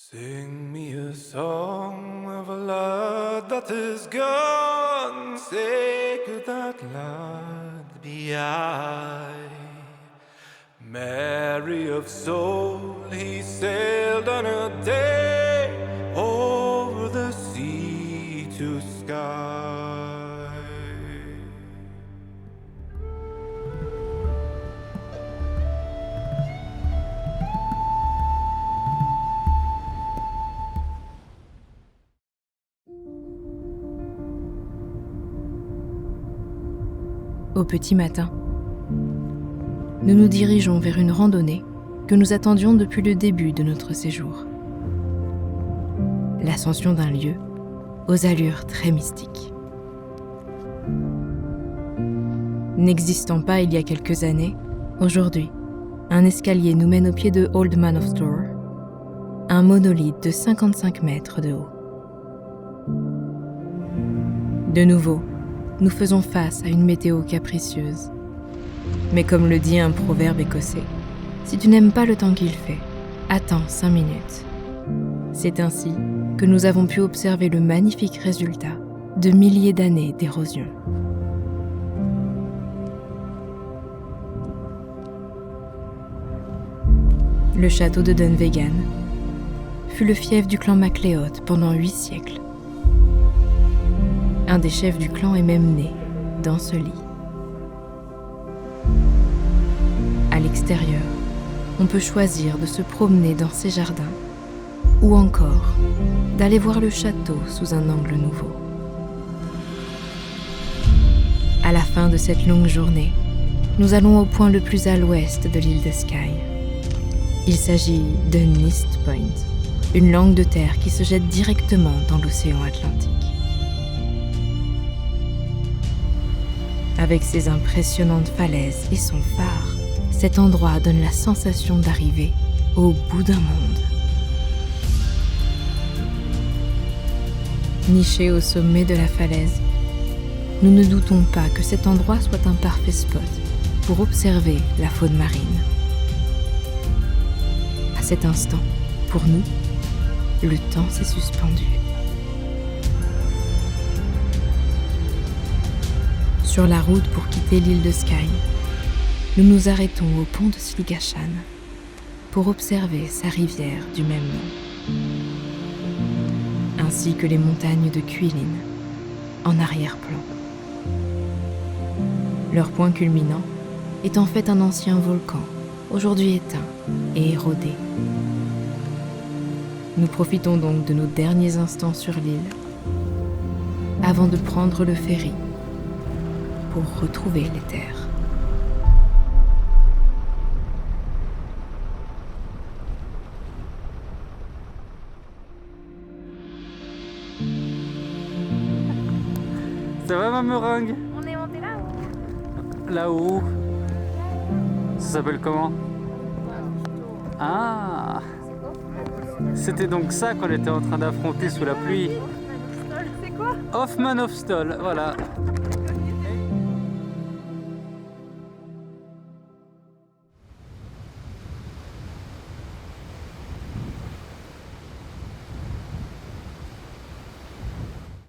Sing me a song of a love that is gone. Say could that lad be I? Mary of soul, he sailed on a day over the sea to sky. Au petit matin, nous nous dirigeons vers une randonnée que nous attendions depuis le début de notre séjour. L'ascension d'un lieu aux allures très mystiques. N'existant pas il y a quelques années, aujourd'hui, un escalier nous mène au pied de Old Man of Store, un monolithe de 55 mètres de haut. De nouveau, nous faisons face à une météo capricieuse. Mais comme le dit un proverbe écossais, si tu n'aimes pas le temps qu'il fait, attends 5 minutes. C'est ainsi que nous avons pu observer le magnifique résultat de milliers d'années d'érosion. Le château de Dunvegan fut le fief du clan MacLeod pendant 8 siècles. Un des chefs du clan est même né dans ce lit. À l'extérieur, on peut choisir de se promener dans ses jardins ou encore d'aller voir le château sous un angle nouveau. À la fin de cette longue journée, nous allons au point le plus à l'ouest de l'île de Skye. Il s'agit de Nist Point, une langue de terre qui se jette directement dans l'océan Atlantique. Avec ses impressionnantes falaises et son phare, cet endroit donne la sensation d'arriver au bout d'un monde. Niché au sommet de la falaise, nous ne doutons pas que cet endroit soit un parfait spot pour observer la faune marine. À cet instant, pour nous, le temps s'est suspendu. Sur la route pour quitter l'île de Skye, nous nous arrêtons au pont de Sligashan pour observer sa rivière du même nom, ainsi que les montagnes de Cuillin en arrière-plan. Leur point culminant est en fait un ancien volcan, aujourd'hui éteint et érodé. Nous profitons donc de nos derniers instants sur l'île avant de prendre le ferry pour retrouver les terres. Ça va ma meringue? On est monté là-haut. Là-haut. Ça s'appelle comment? Ah, c'était donc ça qu'on était en train d'affronter sous la pluie. C'est quoi? Hoffman of Stoll, voilà.